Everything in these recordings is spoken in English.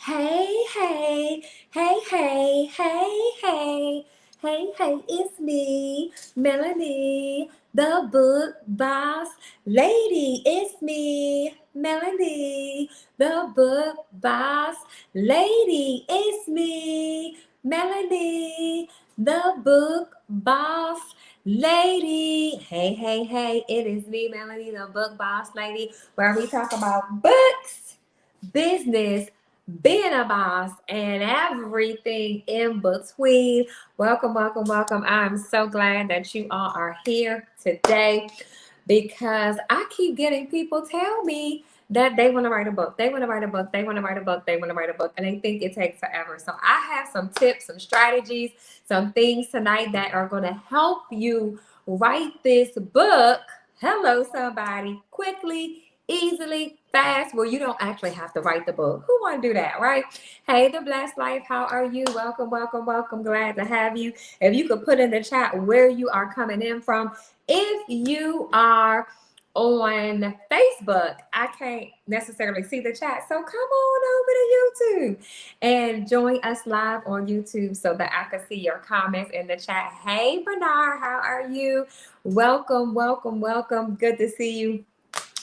Hey, hey, hey, hey, hey, hey, hey, it's me, Melanie, the book boss lady. It's me, Melanie, the book boss lady. It's me, Melanie, the book boss lady. Hey, it is me, Melanie, the book boss lady, where we talk about books, business, being a boss, and everything in between. Welcome. I'm so glad that you all are here today because I keep getting people tell me that they want to write a book. They want to write a book. They want to write a book. They want to write a book. And they think it takes forever. So I have some tips, some strategies, some things tonight that are going to help you write this book. Hello, somebody. Quickly, easily, fast, where you don't actually have to write the book. Who want to do that, right? Hey, The Blessed Life, how are you? Welcome. Glad to have you. If you could put in the chat where you are coming in from. If you are on Facebook, I can't necessarily see the chat, so come on over to YouTube and join us live on YouTube so that I can see your comments in the chat. Hey, Bernard, how are you? Welcome. Good to see you.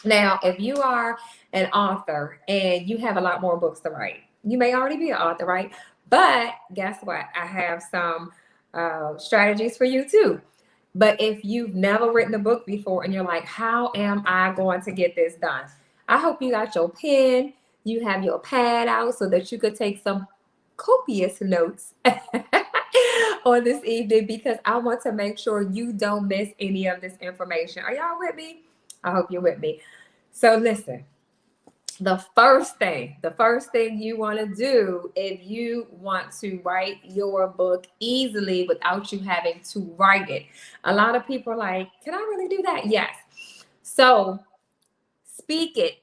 Now, if you are an author and you have a lot more books to write, you may already be an author, right? But guess what? I have some strategies for you too. But if you've never written a book before and you're like, how am I going to get this done? I hope you got your pen, you have your pad out so that you could take some copious notes on this evening because I want to make sure you don't miss any of this information. Are y'all with me? I hope you're with me. So listen, the first thing you want to do if you want to write your book easily without you having to write it. A lot of people are like, can I really do that? Yes. So speak it.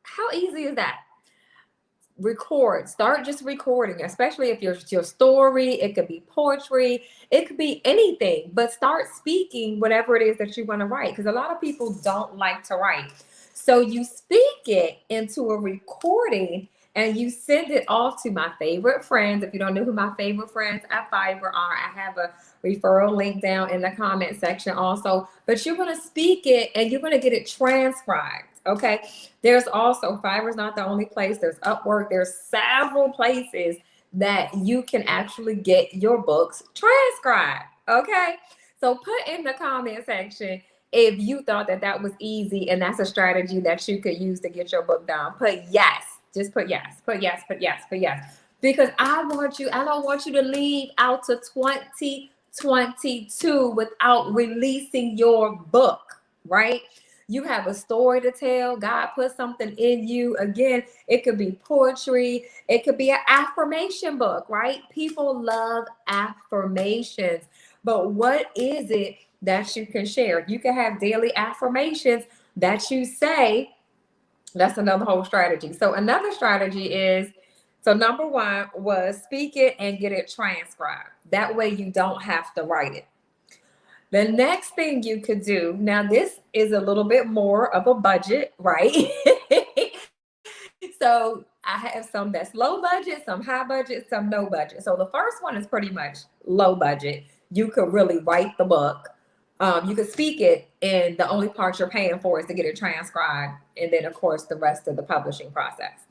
How easy is that? Start just recording, especially if your story, it could be poetry, it could be anything, but start speaking whatever it is that you want to write, because a lot of people don't like to write. So you speak it into a recording and you send it off to my favorite friends. If you don't know who my favorite friends at Fiverr are, I have a referral link down in the comment section also, but you're going to speak it and you're going to get it transcribed. Okay. There's also, Fiverr's not the only place. There's Upwork. There's several places that you can actually get your books transcribed. Okay. So put in the comment section if you thought that was easy and that's a strategy that you could use to get your book done. Put yes. Just put yes. Put yes. Because I don't want you to leave out to 2022 without releasing your book, right? You have a story to tell. God put something in you. Again, it could be poetry. It could be an affirmation book, right? People love affirmations. But what is it that you can share? You can have daily affirmations that you say. That's another whole strategy. So another strategy is, so number one was speak it and get it transcribed. That way you don't have to write it. The next thing you could do, now this is a little bit more of a budget, right? So I have some that's low budget, some high budget, some no budget. So the first one is pretty much low budget. You could really write the book. You could speak it, and the only part you're paying for is to get it transcribed. And then, of course, the rest of the publishing process.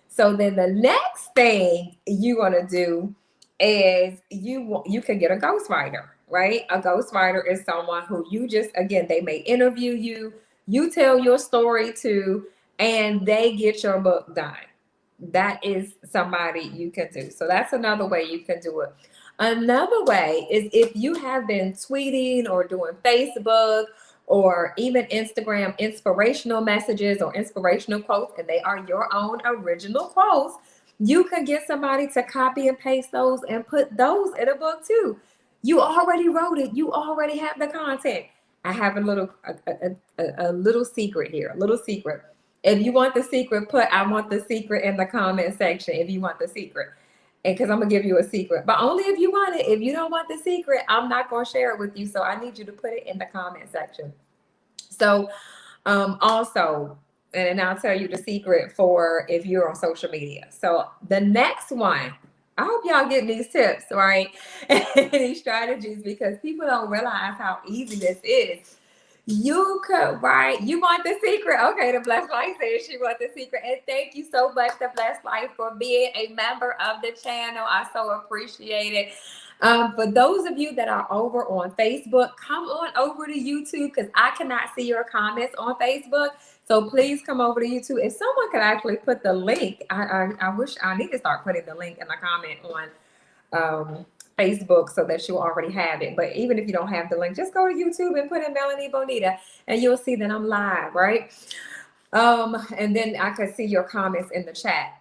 So then the next thing you want to do is you can get a ghostwriter, right? A ghostwriter is someone who you just, again, they may interview you, you tell your story to, and they get your book done. That is somebody you can do. So that's another way you can do it. Another way is if you have been tweeting or doing Facebook or even Instagram inspirational messages or inspirational quotes, and they are your own original quotes, you can get somebody to copy and paste those and put those in a book too. You already wrote it. You already have the content. I have a little secret here, a little secret. If you want the secret, put I want the secret in the comment section if you want the secret. And because I'm going to give you a secret, but only if you want it. If you don't want the secret, I'm not going to share it with you. So I need you to put it in the comment section. So also, And then I'll tell you the secret for if you're on social media. So the next one, I hope y'all getting these tips, right? These strategies, because people don't realize how easy this is. You could write, you want the secret. Okay, the Blessed Life says she wants the secret. And thank you so much, the Blessed Life, for being a member of the channel. I so appreciate it. For those of you that are over on Facebook, come on over to YouTube, because I cannot see your comments on Facebook. So please come over to YouTube. If someone could actually put the link, I wish I need to start putting the link in the comment on Facebook so that you'll already have it. But even if you don't have the link, just go to YouTube and put in Melanie Bonita and you'll see that I'm live, right? And then I can see your comments in the chat.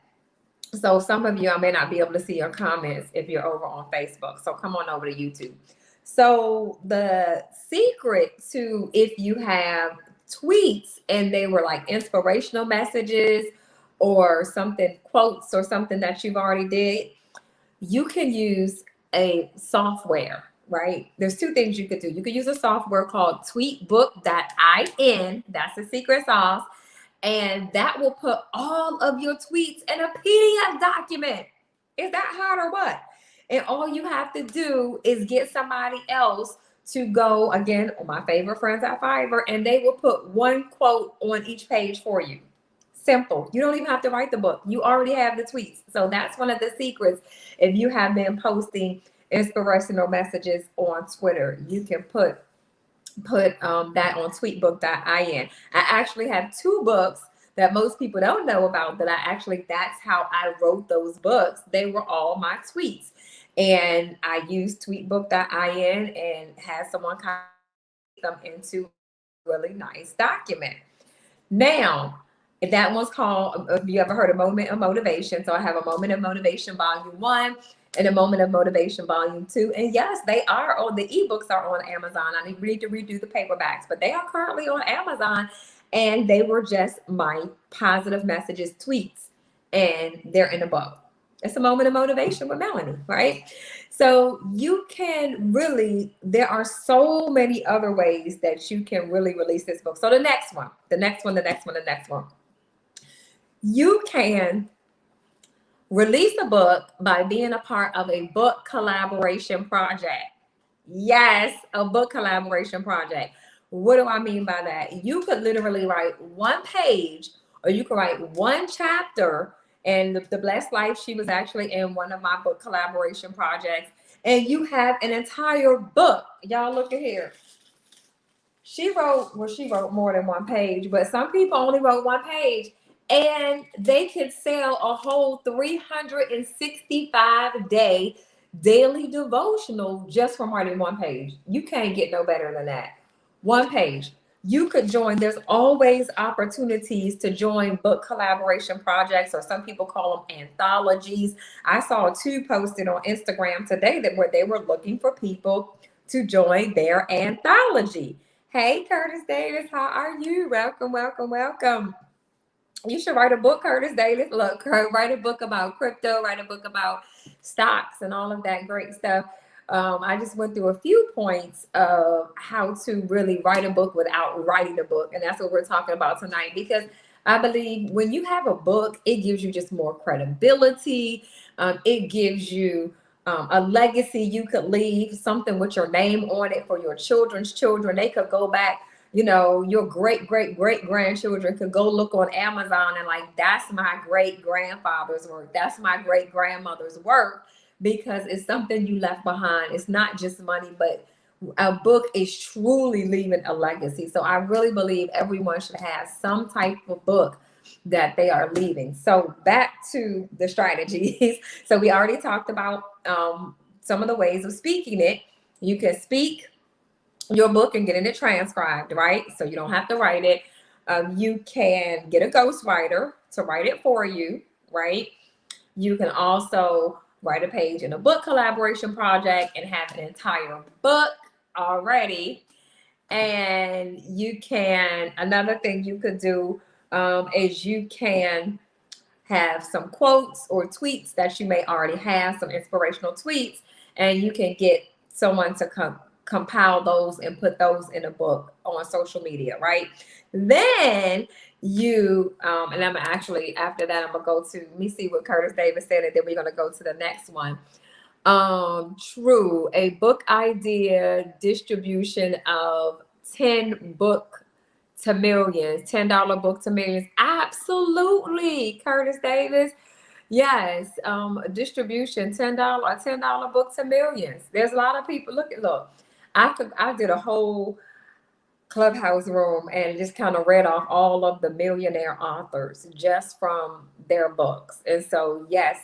So some of you, I may not be able to see your comments if you're over on Facebook. So come on over to YouTube. So the secret to, if you have tweets and they were like inspirational messages or something, quotes or something that you've already did, you can use a software, right? There's two things you could do. You could use a software called tweetbook.in. That's the secret sauce. And that will put all of your tweets in a PDF document. Is that hard or what? And all you have to do is get somebody else to go, again, my favorite friends at Fiverr, and they will put one quote on each page for you. Simple. You don't even have to write the book. You already have the tweets. So that's one of the secrets. If you have been posting inspirational messages on Twitter, you can put that on tweetbook.in. I actually have two books that most people don't know about that that's how I wrote those books. They were all my tweets. And I used tweetbook.in and had someone copy them into a really nice document. Now, that one's called, if you ever heard of Moment of Motivation. So I have a Moment of Motivation Volume 1 and a Moment of Motivation Volume 2. And yes, they are on, the ebooks are on Amazon. I need to redo the paperbacks, but they are currently on Amazon. And they were just my positive messages, tweets, and they're in the book. It's a moment of motivation with Melanie, right? So you can really, there are so many other ways that you can really release this book. So the next one. You can release a book by being a part of a book collaboration project. Yes, a book collaboration project. What do I mean by that? You could literally write one page, or you could write one chapter. And the Blessed Life, she was actually in one of my book collaboration projects. And you have an entire book. Y'all look at here. She wrote more than one page, but some people only wrote one page. And they could sell a whole 365-day daily devotional just from writing one page. You can't get no better than that. One page. You could join. There's always opportunities to join book collaboration projects, or some people call them anthologies. I saw two posted on Instagram today where they were looking for people to join their anthology. Hey, Curtis Davis, how are you? Welcome, welcome, welcome. You should write a book, Curtis Davis. Look, write a book about crypto, write a book about stocks and all of that great stuff. I just went through a few points of how to really write a book without writing a book. And that's what we're talking about tonight, because I believe when you have a book, it gives you just more credibility. It gives you a legacy you could leave, something with your name on it for your children's children. They could go back, your great grandchildren could go look on Amazon and like, that's my great grandfather's work. That's my great grandmother's work, because it's something you left behind. It's not just money, but a book is truly leaving a legacy. So I really believe everyone should have some type of book that they are leaving. So back to the strategies. So we already talked about some of the ways of speaking it. You can speak your book and getting it transcribed, right? So you don't have to write it. You can get a ghostwriter to write it for you, right? You can also write a page in a book collaboration project and have an entire book already. And you can, another thing you could do is you can have some quotes or tweets that you may already have, some inspirational tweets, and you can get someone to come compile those and put those in a book on social media, right? Then you, and I'm actually, after that, I'm gonna go to, let me see what Curtis Davis said, and then we're gonna go to the next one. True, a book idea distribution of 10 book to millions, $10 book to millions. Absolutely, Curtis Davis. Yes, distribution, $10 book to millions. There's a lot of people. Look, I did a whole Clubhouse room and just kind of read off all of the millionaire authors just from their books. And so, yes,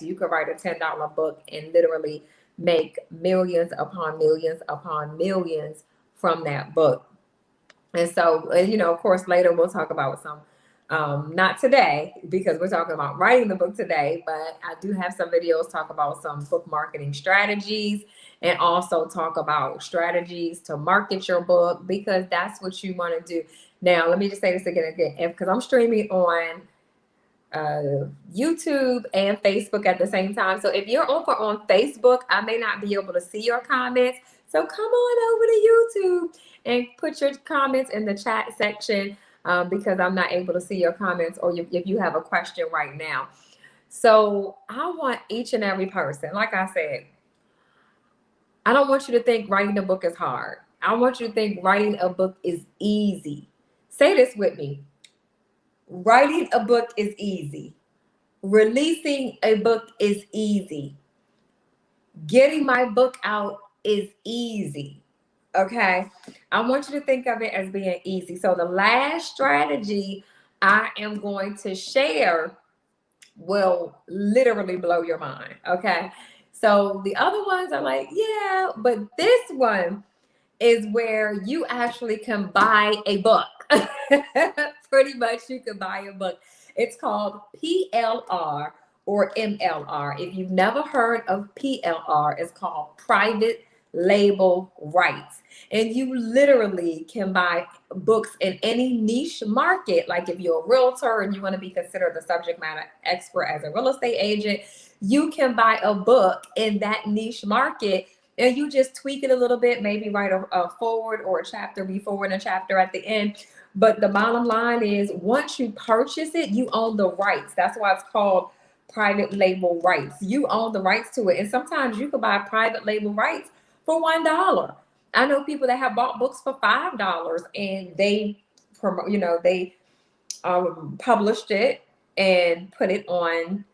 you could write a $10 book and literally make millions upon millions upon millions from that book. And so, of course, later we'll talk about some, not today because we're talking about writing the book today, but I do have some videos talk about some book marketing strategies and also talk about strategies to market your book, because that's what you want to do. Now, let me just say this again, because I'm streaming on YouTube and Facebook at the same time. So if you're over on Facebook, I may not be able to see your comments. So come on over to YouTube and put your comments in the chat section, because I'm not able to see your comments, or if you have a question right now. So I want each and every person, like I said, I don't want you to think writing a book is hard. I want you to think writing a book is easy. Say this with me. Writing a book is easy. Releasing a book is easy. Getting my book out is easy. Okay. I want you to think of it as being easy. So the last strategy I am going to share will literally blow your mind. Okay. So the other ones are like, yeah, but this one is where you actually can buy a book. Pretty much you can buy a book. It's called PLR or MLR. If you've never heard of PLR, it's called private label rights. And you literally can buy books in any niche market. Like if you're a realtor and you want to be considered a subject matter expert as a real estate agent, you can buy a book in that niche market and you just tweak it a little bit, maybe write a forward or a chapter before and a chapter at the end. But the bottom line is, once you purchase it, you own the rights. That's why it's called private label rights. You own the rights to it. And sometimes you could buy private label rights for $1. I know people that have bought books for $5 and they promote, they published it and put it on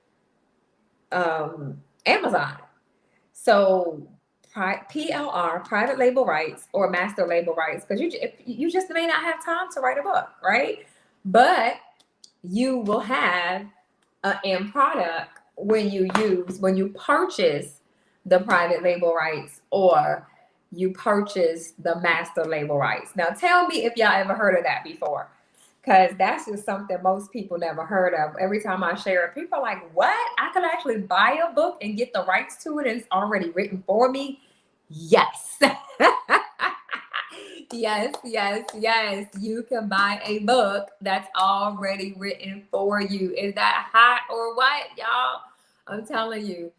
Amazon. So PLR, private label rights, or master label rights, because you just may not have time to write a book, right? But you will have an end product when you purchase the private label rights or you purchase the master label rights. Now tell me if y'all ever heard of that before, because that's just something most people never heard of. Every time I share it, people are like, what? I could actually buy a book and get the rights to it and it's already written for me? Yes. yes. You can buy a book that's already written for you. Is that hot or what, y'all? I'm telling you,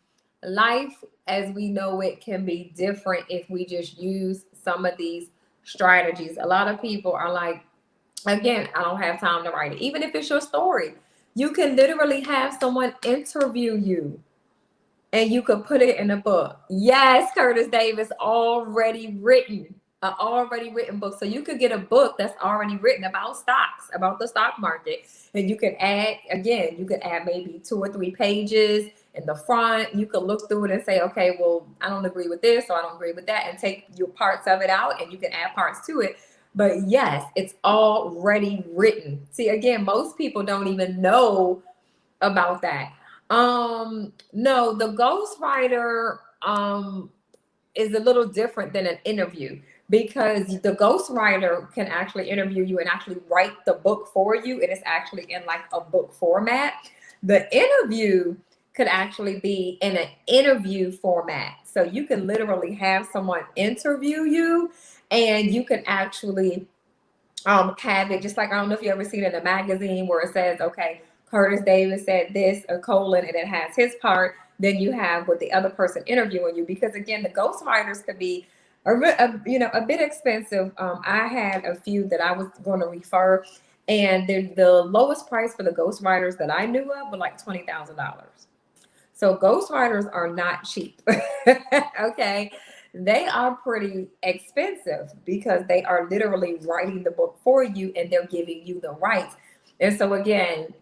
life as we know it can be different if we just use some of these strategies. A lot of people are like, again, I don't have time to write it. Even if it's your story, you can literally have someone interview you and you could put it in a book. Yes, Curtis Davis, already written, an already written book. So you could get a book that's already written about stocks, about the stock market. And you can add, again, you could add maybe 2 or 3 pages in the front. You could look through it and say, okay, well, I don't agree with this or I don't agree with that, and take your parts of it out and you can add parts to it. But yes, it's already written. See, again, most people don't even know about that. No, the ghostwriter is a little different than an interview, because the ghostwriter can actually interview you and actually write the book for you. It is actually in like a book format. The interview could actually be in an interview format. So you can literally have someone interview you and you can actually have it just like, I don't know if you ever seen it in a magazine where it says, okay, Curtis Davis said this, a colon, and it has his part. Then you have with the other person interviewing you, because again, the ghostwriters could be a bit expensive. I had a few that I was going to refer, and the lowest price for the ghostwriters that I knew of were like $20,000. So ghostwriters are not cheap. Okay. They are pretty expensive because they are literally writing the book for you and they're giving you the rights. And so again,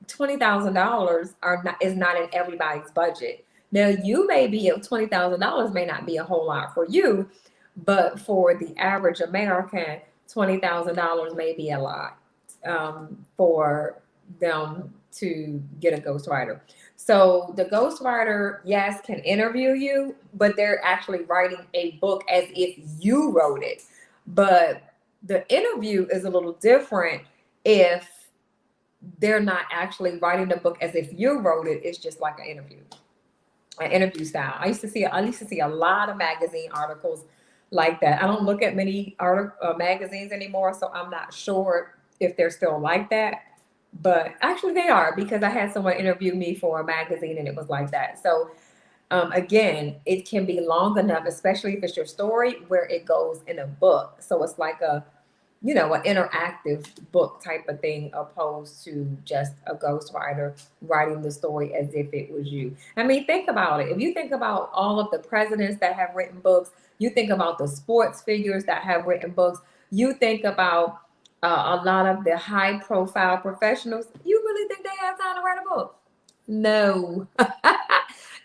$20,000 is not in everybody's budget. Now you may be $20,000 may not be a whole lot for you, but for the average American, $20,000 may be a lot for them to get a ghostwriter. So the ghostwriter, yes, can interview you, but they're actually writing a book as if you wrote it. But the interview is a little different if they're not actually writing the book as if you wrote it. It's just like an interview style. I used to see a lot of magazine articles like that. I don't look at many magazines anymore, so I'm not sure if they're still like that. But actually, they are, because I had someone interview me for a magazine and it was like that. So again, it can be long enough, especially if it's your story, where it goes in a book. So it's like an interactive book type of thing, opposed to just a ghostwriter writing the story as if it was you. I mean, think about it. If you think about all of the presidents that have written books, you think about the sports figures that have written books, you think about a lot of the high profile professionals, you really think they have time to write a book? No.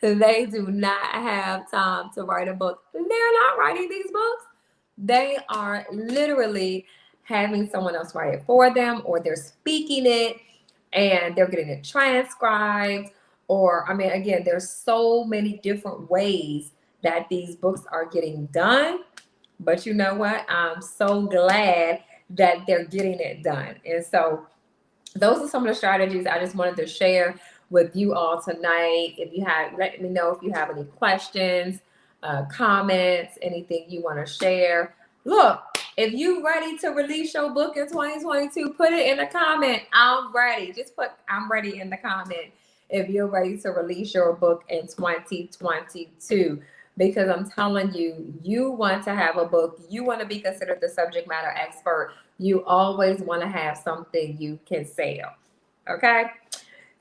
They do not have time to write a book. They're not writing these books. They are literally having someone else write it for them, or they're speaking it and they're getting it transcribed. Or, I mean, again, there's so many different ways that these books are getting done. But you know what? I'm so glad that they're getting it done. And so those are some of the strategies I just wanted to share with you all tonight. Let me know if you have any questions, comments, anything you want to share. Look, if you ready to release your book in 2022, put it in the comment. I'm ready. Just put I'm ready in the comment if you're ready to release your book in 2022. Because I'm telling you, you want to have a book. You want to be considered the subject matter expert. You always want to have something you can sell. Okay?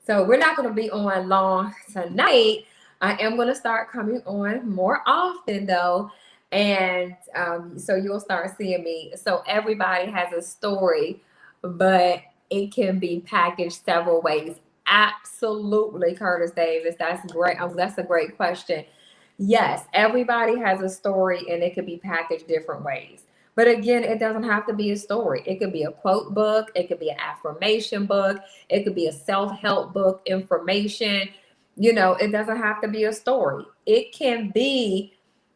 So we're not going to be on long tonight. I am going to start coming on more often, though. And so you'll start seeing me. So everybody has a story, but it can be packaged several ways. Absolutely, Curtis Davis. That's great. That's a great question. Yes, everybody has a story and it could be packaged different ways. But again, it doesn't have to be a story. It could be a quote book. It could be an affirmation book. It could be a self-help book, information. It doesn't have to be a story. It can be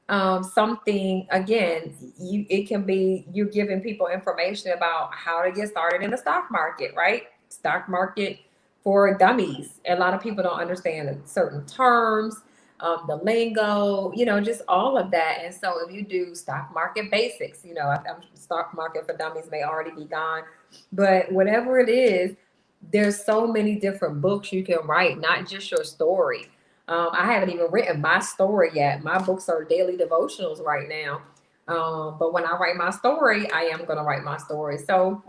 something, again, it can be you giving people information about how to get started in the stock market, right? Stock market for dummies. A lot of people don't understand certain terms, the lingo, just all of that. And so if you do stock market basics, stock market for dummies may already be gone, but whatever it is, there's so many different books you can write, not just your story. I haven't even written my story yet. My books are daily devotionals right now. But when I write my story, I am going to write my story. So,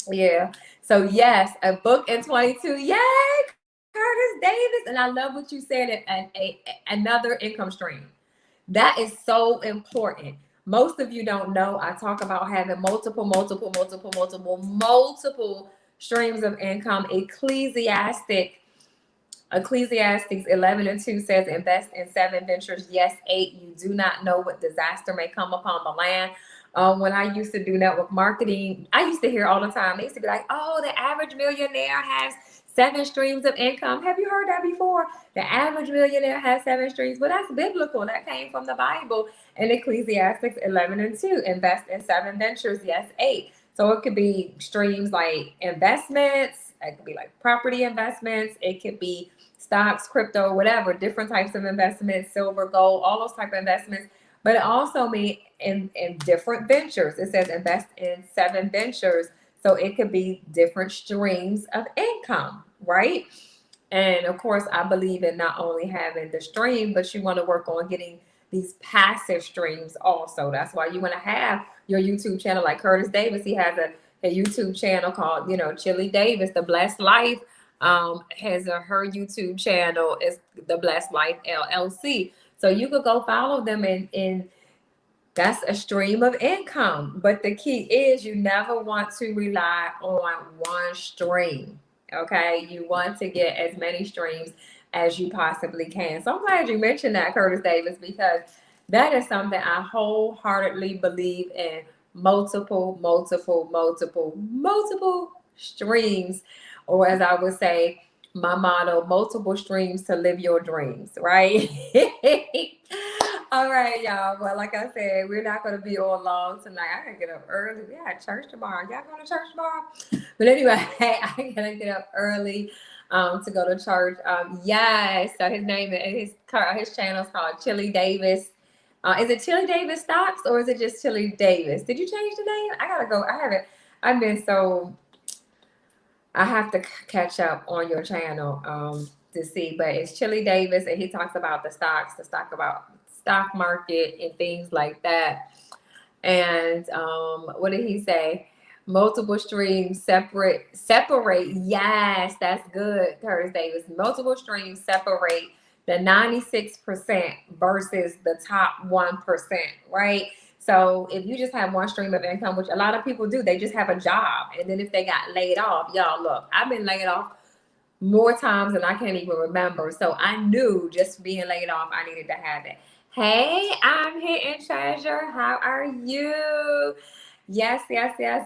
yeah. So, yes, a book in 22. Yay, Curtis Davis. And I love what you said, another income stream. That is so important. Most of you don't know. I talk about having multiple streams of income. Ecclesiastes 11:2 says, invest in 7 ventures, yes, 8. You do not know what disaster may come upon the land. When I used to do network marketing, I used to hear all the time, they used to be like, oh, the average millionaire has 7 streams of income. Have you heard that before? The average millionaire has 7 streams. Well, that's biblical. That came from the Bible. In Ecclesiastes 11:2, invest in 7 ventures, yes, 8. So it could be streams like investments. It could be like property investments. It could be stocks, crypto, whatever, different types of investments, silver, gold, all those type of investments. But it also means in different ventures. It says invest in 7 ventures. So it could be different streams of income, right? And of course, I believe in not only having the stream, but you want to work on getting these passive streams also. That's why you want to have your YouTube channel. Like Curtis Davis, he has a YouTube channel called, Chili Davis, The Blessed Life. Has her YouTube channel is The Blessed Life LLC. So you could go follow them, and that's a stream of income. But the key is you never want to rely on one stream. Okay, you want to get as many streams as you possibly can. So I'm glad you mentioned that, Curtis Davis, because that is something I wholeheartedly believe in. Multiple streams, or as I would say, my motto, multiple streams to live your dreams, right? All right, y'all. Well, like I said, we're not going to be on long tonight. I gotta get up early. We got church tomorrow. Y'all going to church tomorrow? But anyway, I gotta get up early to go to church. Yes. So his name is his channel is called Chili Davis. Is it Chili Davis Stocks, or is it just Chili Davis? Did you change the name? I gotta go. I haven't. I've been so. I have to catch up on your channel to see, but it's Chili Davis, and he talks about the stock market and things like that. And what did he say? Multiple streams separate. Yes, that's good, Curtis Davis. Multiple streams separate the 96% versus the top 1%, right? So if you just have one stream of income, which a lot of people do, they just have a job. And then if they got laid off, y'all, look, I've been laid off more times than I can't even remember. So I knew just being laid off, I needed to have it. Hey, I'm Hidden Treasure. How are you? Yes.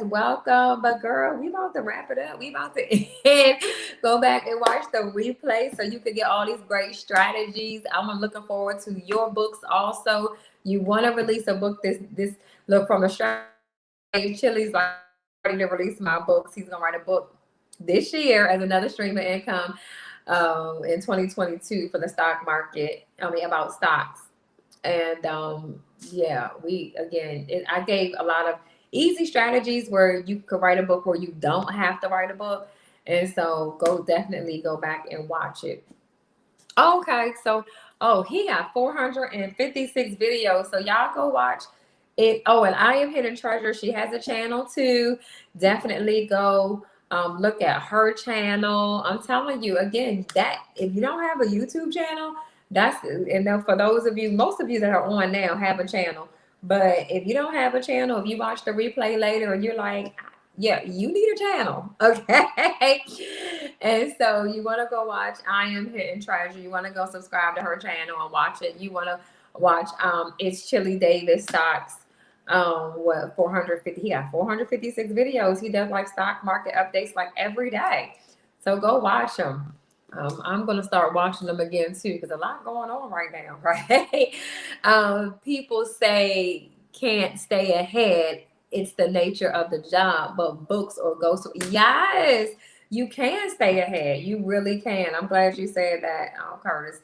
Welcome. But girl, we about to wrap it up. We about to end. Go back and watch the replay so you can get all these great strategies. I'm looking forward to your books also. You want to release a book this look from a strategy. Chili's like ready to release my books. He's gonna write a book this year as another stream of income in 2022 for the stock market. About stocks. And yeah, I gave a lot of easy strategies where you could write a book where you don't have to write a book. And so definitely go back and watch it. Okay, so he got 456 videos. So y'all go watch it. Oh, and I Am Hidden Treasure. She has a channel too. Definitely go look at her channel. I'm telling you again, that if you don't have a YouTube channel, and then for those of you, most of you that are on now have a channel. But if you don't have a channel, if you watch the replay later and you're like, yeah, you need a channel. Okay. And so you want to go watch I Am Hidden Treasure. You want to go subscribe to her channel and watch it. You want to watch it's Chili Davis Stocks. 450, he got 456 videos. He does like stock market updates like every day. So go watch them. I'm going to start watching them again too, because a lot going on right now, right? People say can't stay ahead. It's the nature of the job, but books or ghosts. Yes, you can stay ahead. You really can. I'm glad you said that, Curtis.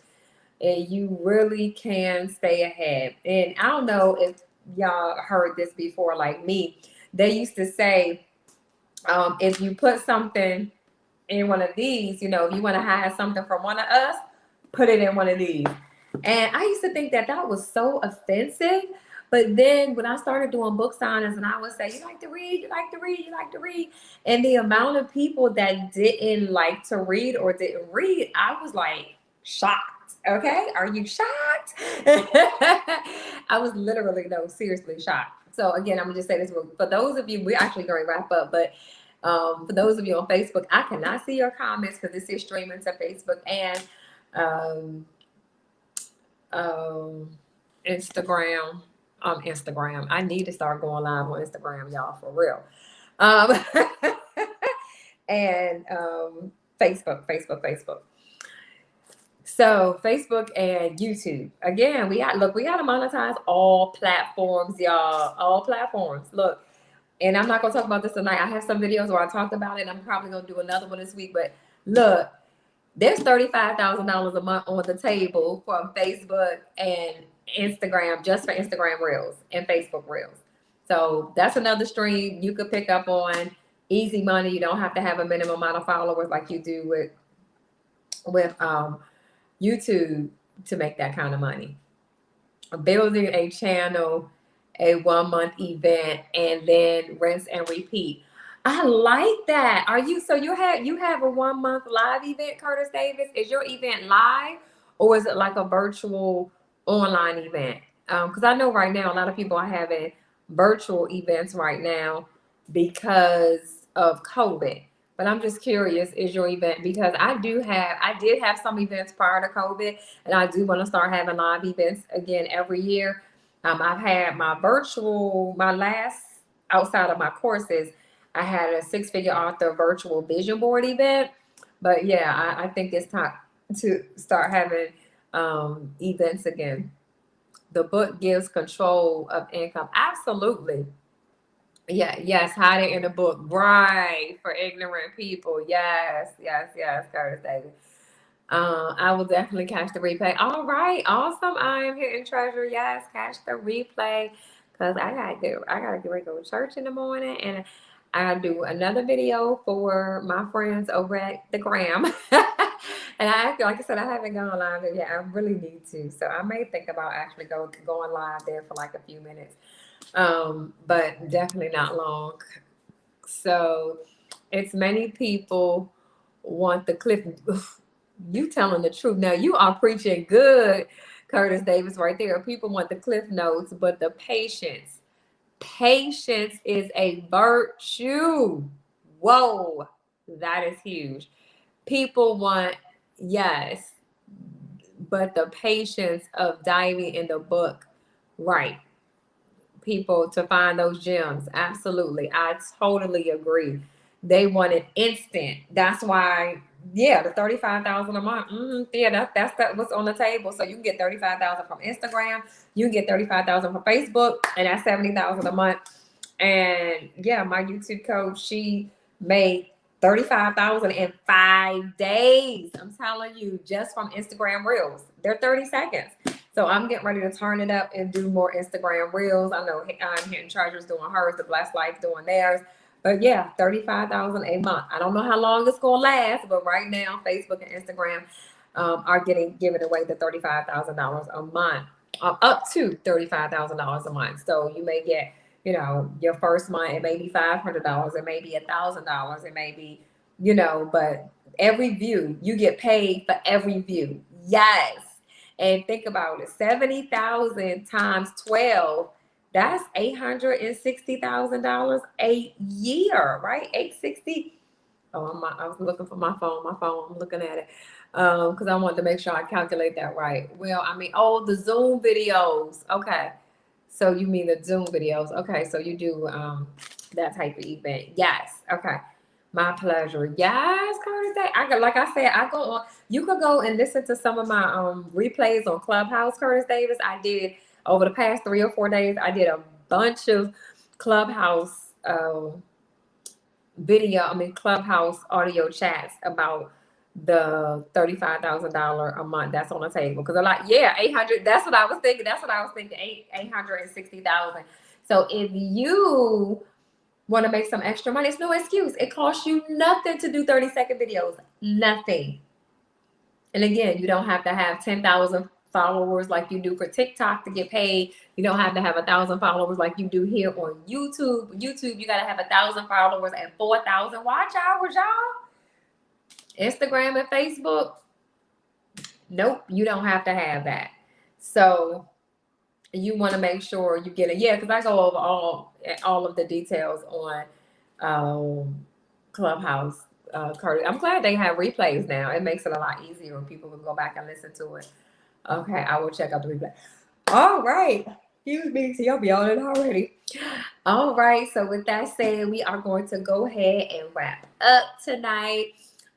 And you really can stay ahead. And I don't know if y'all heard this before, like me. They used to say, if you put something in one of these, if you want to hide something from one of us, put it in one of these. And I used to think that was so offensive. But then when I started doing book signings and I would say, you like to read, you like to read, you like to read. And the amount of people that didn't like to read or didn't read, I was like shocked. Okay. Are you shocked? I was literally, no, seriously shocked. So again, I'm gonna just say this for those of you, we're actually going to wrap up, but for those of you on Facebook, I cannot see your comments because this is streaming to Facebook and Instagram. Instagram. I need to start going live on Instagram, y'all, for real. And Facebook. So Facebook and YouTube. Again, we got to monetize all platforms, y'all. All platforms. Look, and I'm not going to talk about this tonight. I have some videos where I talked about it. I'm probably going to do another one this week. But look, there's $35,000 a month on the table from Facebook and Instagram, just for Instagram Reels and Facebook Reels. So that's another stream you could pick up on. Easy money. You don't have to have a minimum amount of followers like you do with YouTube to make that kind of money. building a channel, a 1 month event, and then rinse and repeat. I like that. So you have a 1 month live event, Curtis Davis? Is your event live or is it like a virtual online event? Because I know right now a lot of people are having virtual events right now because of COVID. But I'm just curious, is your event, because I did have some events prior to COVID, and I do want to start having live events again every year. I've had my last, outside of my courses, I had a 6-figure author virtual vision board event. But yeah, I think it's time to start having events again. The book gives control of income. Absolutely. Yeah, yes, hide it in the book. Right, for ignorant people. Yes, yes, yes, Curtis Davis. I will definitely catch the replay. All right, awesome. I am hitting treasure. Yes, catch the replay. Because I gotta get ready to go to church in the morning, and I do another video for my friends over at the gram. And like I said, I haven't gone live yet. I really need to. So I may think about actually going live there for like a few minutes. But definitely not long. So it's many people want the cliff. You telling the truth. Now you are preaching good, Curtis Davis, right there. People want the cliff notes, but the patience. Patience is a virtue. Whoa, that is huge. People want, yes, but the patience of diving in the book, right? People to find those gems. Absolutely. I totally agree. They want it instant. That's why, yeah, the 35,000 a month. Yeah, that's what's on the table. So you can get 35,000 from Instagram, you can get 35,000 from Facebook, and that's 70,000 a month. And yeah, my YouTube coach, she made 35,000 in 5 days. I'm telling you, just from Instagram Reels. They're 30 seconds. So I'm getting ready to turn it up and do more Instagram Reels. I know I'm hitting Treasures doing hers, the Blessed Life doing theirs. But yeah, 35,000 a month. I don't know how long it's gonna last, but right now Facebook and Instagram are giving away the $35,000 a month, up to $35,000 a month. So you may get, your first month, it may be $500, it may be $1,000, it may be, but every view, you get paid for every view. Yes. And think about it, 70,000 times 12, that's $860,000 a year, right? 860. Oh, I was looking for my phone. I'm looking at it because I wanted to make sure I calculate that right. Well, the Zoom videos. Okay. So you mean the Zoom videos. Okay. So you do that type of event. Yes. Okay. My pleasure. Yes, Curtis. Like I said, I go on. You could go and listen to some of my replays on Clubhouse, Curtis Davis. I did over the past 3 or 4 days. I did a bunch of Clubhouse Clubhouse audio chats about the $35,000 a month that's on the table. Because I'm like, yeah, 800. That's what I was thinking. 860,000. So if you want to make some extra money, it's no excuse. It costs you nothing to do 30-second videos. Nothing. And again, you don't have to have 10,000 followers like you do for TikTok to get paid. You don't have to have 1,000 followers like you do here on YouTube. You got to have 1,000 followers and 4,000 watch hours, y'all. Instagram and Facebook, nope, you don't have to have that. So you want to make sure you get it. Yeah, because I go over all of the details on Clubhouse. Curtis, I'm glad they have replays now. It makes it a lot easier when people can go back and listen to it. Okay, I will check out the replay. All right. Excuse me, so y'all be on it already. All right, so with that said, we are going to go ahead and wrap up tonight.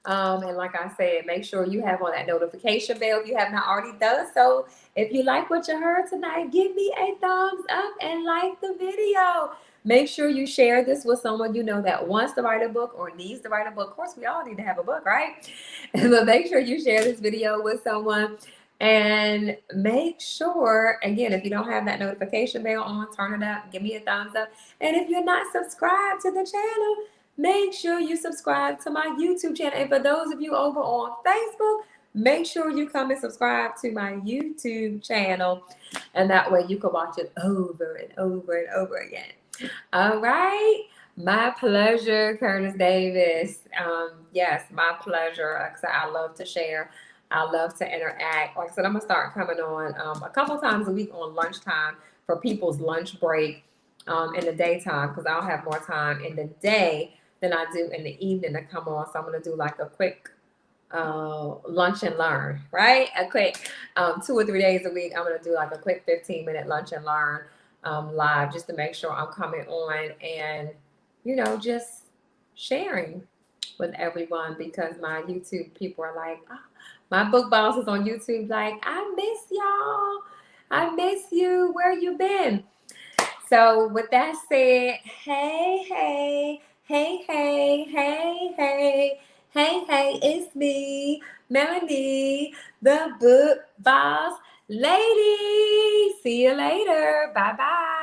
And like I said, make sure you have on that notification bell if you have not already done so. If you like what you heard tonight, give me a thumbs up and like the video. Make sure you share this with someone you know that wants to write a book or needs to write a book. Of course, we all need to have a book, right? But make sure you share this video with someone. And make sure, again, if you don't have that notification bell on, turn it up, give me a thumbs up. And if you're not subscribed to the channel, make sure you subscribe to my YouTube channel. And for those of you over on Facebook, make sure you come and subscribe to my YouTube channel. And that way you can watch it over and over and over again. All right. My pleasure, Curtis Davis. Yes, my pleasure. Like I said, I love to share. I love to interact. Like I said, I'm going to start coming on a couple times a week on lunchtime for people's lunch break in the daytime, because I'll have more time in the day than I do in the evening to come on. So I'm going to do like a quick lunch and learn, right? A quick 2 or 3 days a week. I'm going to do like a quick 15-minute lunch and learn live, just to make sure I'm coming on and, just sharing with everyone, because my YouTube people are like, oh, my book boss is on YouTube, like, I miss y'all. I miss you. Where you been? So with that said, hey, it's me, Melanie, the book boss lady. See you later. Bye-bye.